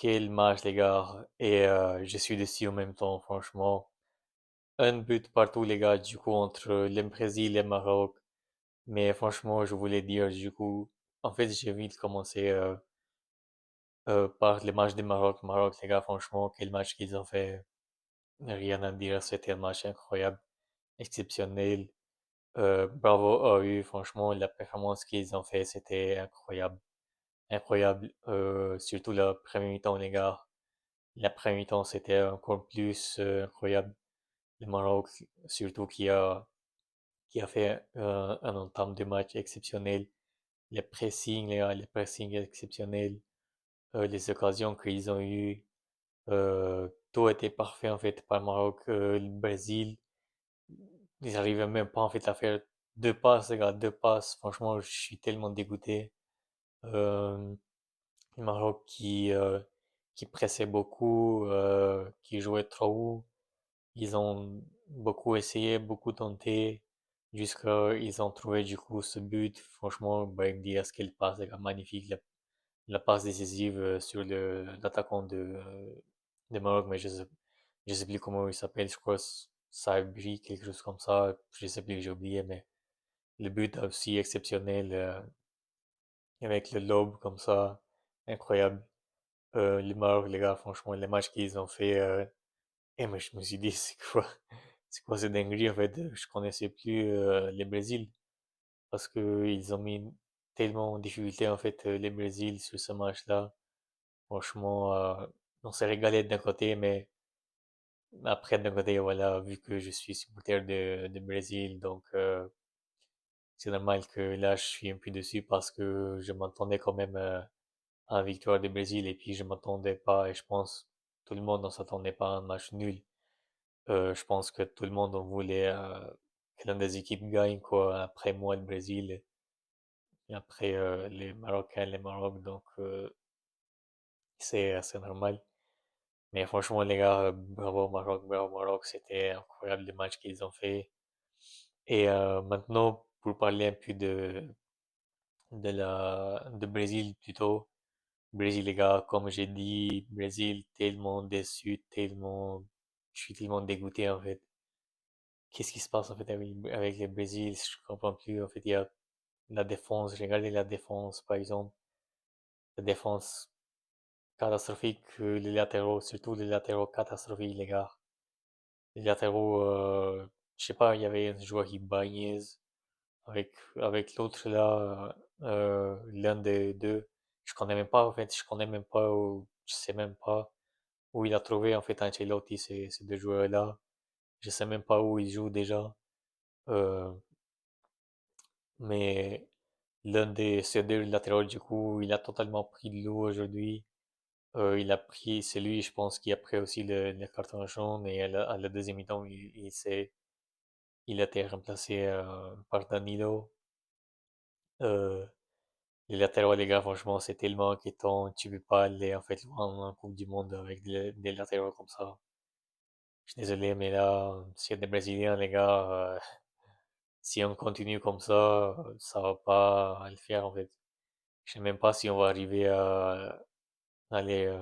Quel match, les gars. Et je suis déçu en même temps, franchement. Un but partout, les gars, du coup, entre le Brésil et le Maroc. Mais franchement, je voulais dire, du coup, en fait, j'ai envie de commencer par le match du Maroc. Maroc, les gars, franchement, quel match qu'ils ont fait. Rien à dire, c'était un match incroyable, exceptionnel. Bravo à eux, franchement, la performance qu'ils ont fait, c'était incroyable. Incroyable. Surtout la première mi-temps, les gars. La première mi-temps, c'était encore plus incroyable. Le Maroc, surtout qui a fait un entame de match exceptionnel. Les pressings, les pressings exceptionnels. Les occasions qu'ils ont eues. Tout était parfait en fait par le Maroc. Le Brésil, ils n'arrivaient même pas en fait à faire deux passes, les gars, deux passes. Franchement, je suis tellement dégoûté. Euh, le Maroc qui pressait beaucoup, qui jouait trop haut. Ils ont beaucoup essayé, beaucoup tenté, jusqu'à ils ont trouvé du coup ce but. Franchement, Brahim Diaz, quelle passe, les gars, magnifique. La passe décisive sur l'attaquant de Maroc, mais je sais plus comment il s'appelle, je crois Sabri, quelque chose comme ça. Je sais plus, j'ai oublié, mais le but aussi exceptionnel, avec le lob comme ça, incroyable. Le Maroc, les gars, franchement, les matchs qu'ils ont fait, mais je me suis dit, c'est quoi cette dinguerie en fait? Je connaissais plus les Brésil parce que ils ont mis tellement en difficulté en fait les Brésil sur ce match-là. Franchement, on s'est régalé d'un côté, mais après d'un côté, voilà, vu que je suis supporter de Brésil, donc c'est normal que là je suis un peu dessus parce que je m'attendais quand même à la victoire du Brésil et puis je m'attendais pas et je pense tout le monde ne s'attendait pas à un match nul. Je pense que tout le monde en voulait que l'une des équipes gagne, quoi, après moi, le Brésil, et après les Marocains, les Maroc, donc c'est normal. Mais franchement, les gars, bravo Maroc, c'était incroyable le match qu'ils ont fait. Et maintenant, pour parler un peu de Brésil plutôt. Brésil, les gars, comme j'ai dit, Brésil, tellement déçu, tellement, je suis tellement dégoûté en fait. Qu'est-ce qui se passe en fait avec le Brésil? Je comprends plus. En fait, il y a la défense. Regardez la défense, par exemple. La défense catastrophique. Les latéraux, surtout les latéraux catastrophiques, les gars. Les latéraux, je sais pas, il y avait un joueur qui Bagnez avec l'autre là, l'un des deux. Je connais même pas en fait. Je connais même pas ou je sais même pas où il a trouvé en fait Ancelotti ces deux joueurs-là. Je sais même pas où ils jouent déjà. Euh, Mais l'un des ces deux latéraux, du coup, il a totalement pris de l'eau aujourd'hui. Il a pris, c'est lui, je pense, qui a pris aussi le carton jaune et à la deuxième mi-temps, il a été remplacé par Danilo. Euh, les latéraux, les gars, franchement, c'est tellement inquiétant. Tu peux pas aller en fait loin en Coupe du Monde avec des latéraux comme ça. Je suis désolé, mais là, s'il y a des Brésiliens, les gars, si on continue comme ça va pas le faire en fait. Je sais même pas si on va arriver à aller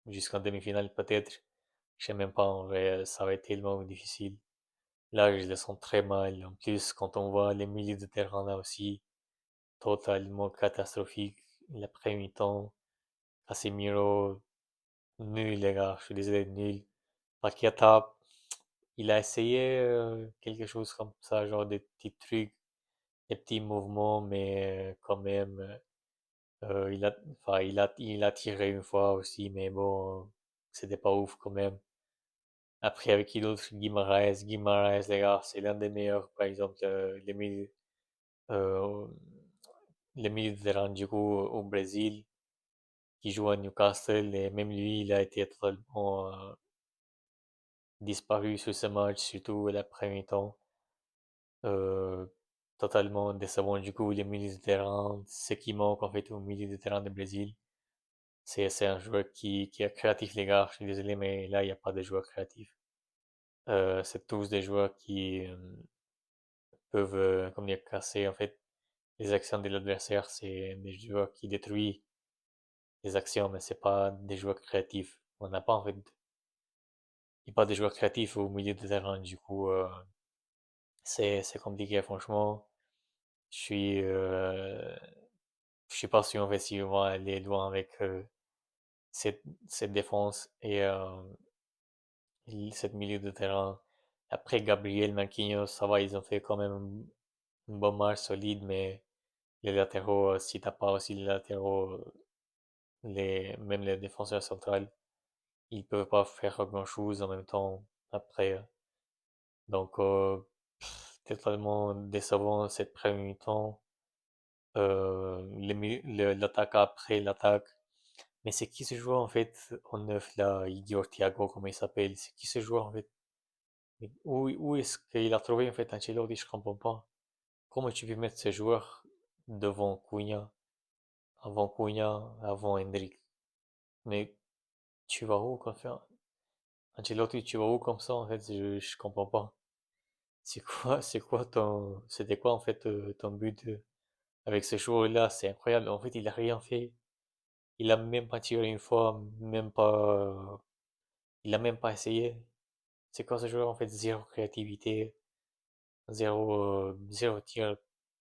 jusqu'en demi-finale peut-être. Je sais même pas, en vrai, ça va être tellement difficile. Là, je le sens très mal. En plus, quand on voit les milieux de terrain là aussi, totalement catastrophique. L'après mi-temps, Casemiro, nul les gars, je suis désolé, nul. Paqueta, il a essayé quelque chose comme ça, genre des petits trucs, des petits mouvements, mais quand même, enfin, il a tiré une fois aussi, mais bon, c'était pas ouf quand même. Après, avec qui d'autre? Guimaraes, les gars, c'est l'un des meilleurs, par exemple, euh, les milieux de terrain, du coup, au Brésil, qui joue à Newcastle, et même lui, il a été totalement disparu sur ce match, surtout l'après-mi-temps. Euh, Totalement décevant, du coup, les milieux de terrain, ce qui manque, en fait, au milieu de terrain du Brésil. C'est un joueur qui est créatif, les gars. Je suis désolé, mais là, il n'y a pas de joueur créatif. C'est tous des joueurs qui peuvent, comme dire, casser, en fait, les actions de l'adversaire. C'est des joueurs qui détruisent des actions, mais c'est pas des joueurs créatifs. On n'a pas en fait, il n'y a pas de joueurs créatifs au milieu de terrain. Du coup, c'est compliqué, franchement. Je suis, euh, je sais pas si on va si on va aller loin avec cette défense et cette milieu de terrain. Après, Gabriel, Marquinhos, ça va, ils ont fait quand même un bon match solide, mais les latéraux, si t'as pas aussi les latéraux, même les défenseurs centrales, ils peuvent pas faire grand-chose en même temps après. Donc, totalement décevant cette première mi-temps. L'attaque après l'attaque. Mais c'est qui ce joueur en fait en neuf là, Igor Thiago, comment il s'appelle? C'est qui ce joueur en fait? Mais où est-ce qu'il a trouvé en fait Ancelotti? Je comprends pas. Comment tu peux mettre ce joueur devant Cunha, avant Hendrik? Mais tu vas où quoi faire? Ancelotti, tu vas où comme ça en fait? Je comprends pas. C'était quoi en fait ton but avec ce joueur-là? C'est incroyable. En fait, il a rien fait. Il a même pas tiré une fois, il a même pas essayé. C'est quoi ce joueur en fait? Zéro créativité, zéro tir,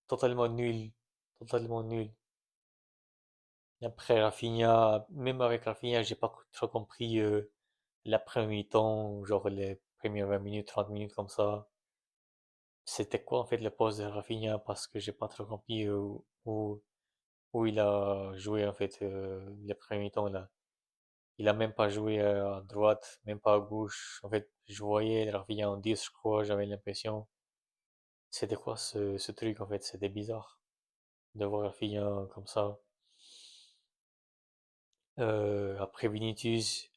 totalement nul, totalement nul. Après Rafinha, même avec Rafinha, j'ai pas trop compris l'après mi-temps, genre les premières 20 minutes, 30 minutes comme ça. C'était quoi en fait le poste de Rafinha parce que j'ai pas trop compris où il a joué en fait les premiers mi-temps là. Il a même pas joué à droite, même pas à gauche. En fait, je voyais Rafinha en 10, je crois, j'avais l'impression. C'était quoi ce truc en fait? C'était bizarre de voir Rafinha comme ça. Après Vinicius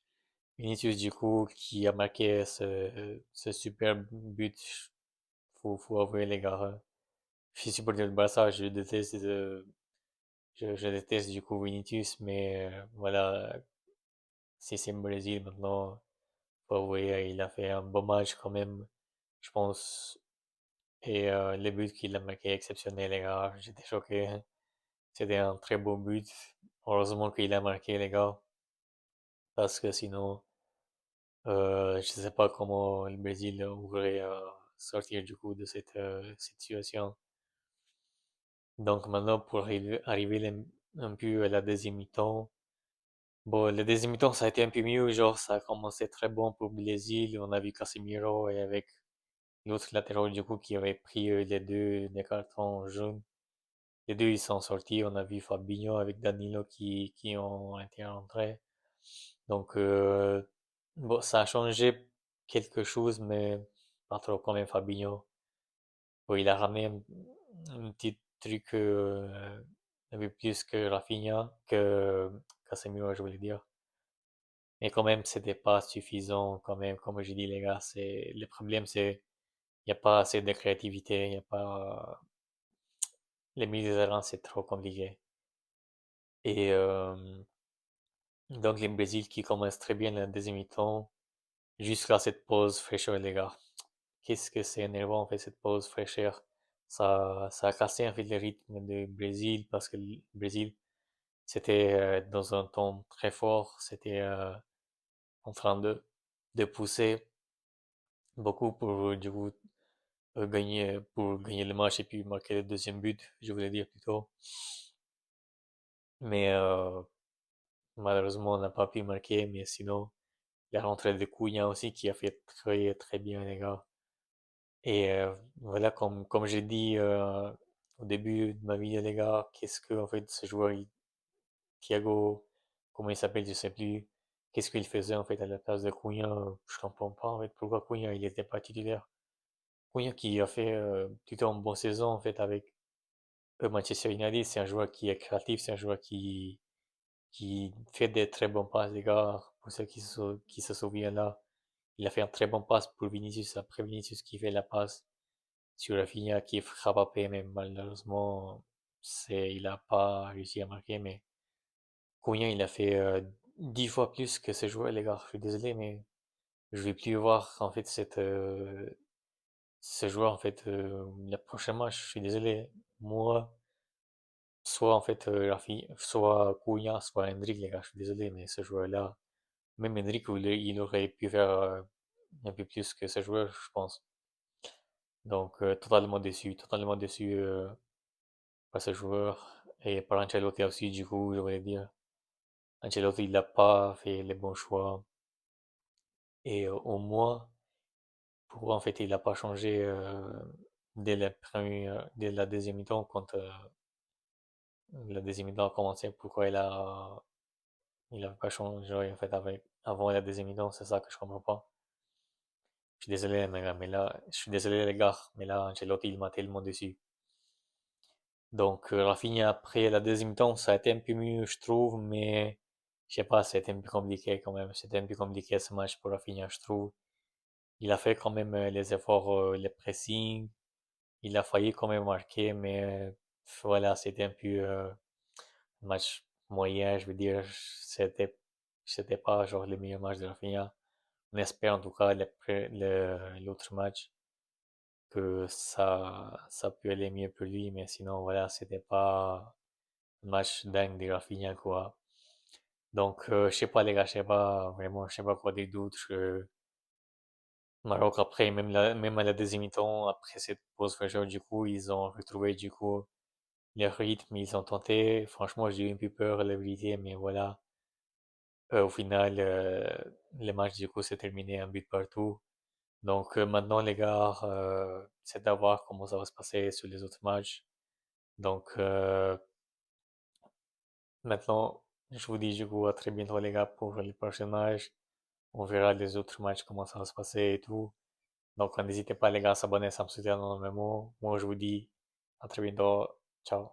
du coup qui a marqué ce superbe but. Faut avouer les gars, hein. Je suis supporter de Barça, je déteste du coup Vinicius, mais voilà, si c'est le Brésil maintenant, faut avouer, il a fait un bon match quand même, je pense. Et le but qu'il a marqué est exceptionnel, les gars. J'étais choqué, hein. C'était un très beau but. Heureusement qu'il a marqué, les gars, parce que sinon, je sais pas comment le Brésil pourrait sortir du coup de cette situation. Donc maintenant, pour arriver un peu à la deuxième mi-temps, bon, le deuxième mi-temps, ça a été un peu mieux, genre, ça a commencé très bon pour le Brésil. On a vu Casemiro et avec l'autre latéral, du coup, qui avait pris les deux des cartons jaunes. Les deux, ils sont sortis. On a vu Fabinho avec Danilo qui ont été rentrés. Donc, bon, ça a changé quelque chose, mais pas trop quand même Fabinho. Bon, il a ramené un petit truc un peu plus que Rafinha, que Casemiro, je voulais dire. Mais quand même, c'était pas suffisant, quand même. Comme j'ai dit, les gars, le problème, c'est, il n'y a pas assez de créativité, il n'y a pas, les milieux de terrain, c'est trop compliqué. Et, donc, les Brésil qui commencent très bien la deuxième mi-temps, jusqu'à cette pause fraîcheur, les gars. Qu'est-ce que c'est énervant, en fait, cette pause fraîcheur. Ça a cassé, en fait, le rythme du Brésil, parce que le Brésil, c'était dans un ton très fort, c'était en train de pousser beaucoup pour, du coup, pour gagner le match et puis marquer le deuxième but, je voulais dire plutôt. Mais malheureusement, on n'a pas pu marquer, mais sinon, la rentrée de Cunha aussi qui a fait très très bien, les gars. Et voilà, comme j'ai dit au début de ma vidéo, les gars, qu'est-ce que en fait ce joueur, Thiago, comment il s'appelle, je sais plus, qu'est-ce qu'il faisait en fait à la place de Cunha, je comprends pas en fait pourquoi Cunha il était pas titulaire. Cunha qui a fait plutôt une bonne saison en fait avec Manchester United, c'est un joueur qui est créatif, c'est un joueur qui fait des très bons passes, les gars. Pour ceux qui se souviennent là, il a fait un très bon passe pour Vinicius, après Vinicius qui fait la passe sur Rafinha qui frappe à paix, mais malheureusement, il a pas réussi à marquer. Mais Cunha, il a fait 10 fois plus que ce joueur, les gars. Je suis désolé, mais je vais plus voir en fait ce joueur en fait le prochain match. Je suis désolé. Moi, soit en fait soit Cunha, soit Hendrick, les gars, je suis désolé, mais ce joueur-là, même Hendrick, il aurait pu faire un peu plus que ce joueur, je pense. Donc, totalement déçu par ce joueur. Et par Ancelotti aussi, du coup, je voulais dire. Ancelotti, il n'a pas fait les bons choix. Et au moins, pour en fait, il n'a pas changé dès la deuxième mi-temps, quand la deuxième mi-temps a commencé. Pourquoi il a pas changé en fait avant la deuxième mi-temps, c'est ça que je comprends pas. Je suis désolé, mais là, je suis désolé les gars, mais là, Ancelotti, il m'a tellement déçu. Donc, Rafinha, après la deuxième mi-temps, ça a été un peu mieux, je trouve, mais je sais pas, c'était un peu compliqué quand même. C'était un peu compliqué ce match pour Rafinha, je trouve. Il a fait quand même les efforts, les pressings. Il a failli quand même marquer, mais voilà, c'était un peu un match moyen, je veux dire. C'était pas genre le meilleur match de Rafinha. On espère en tout cas l'autre match que ça peut aller mieux pour lui, mais sinon voilà, c'était pas un match dingue de Rafinha quoi. Donc je sais pas les gars, je sais pas vraiment, je sais pas quoi des doutes. Maroc après, même à la deuxième mi-temps, après cette pause fraîcheur, du coup, ils ont retrouvé du coup leur rythme, ils ont tenté. Franchement, j'ai eu un peu peur, la vérité, mais voilà. Au final, le match du coup s'est terminé un but partout. Donc maintenant, les gars, c'est d'avoir comment ça va se passer sur les autres matchs. Donc maintenant, je vous dis du coup à très bientôt, les gars, pour les prochains matchs. On verra les autres matchs, comment ça va se passer et tout. Donc, n'hésitez pas, les gars, à s'abonner, ça me soutient énormément. Moi, je vous dis à très bientôt. Ciao.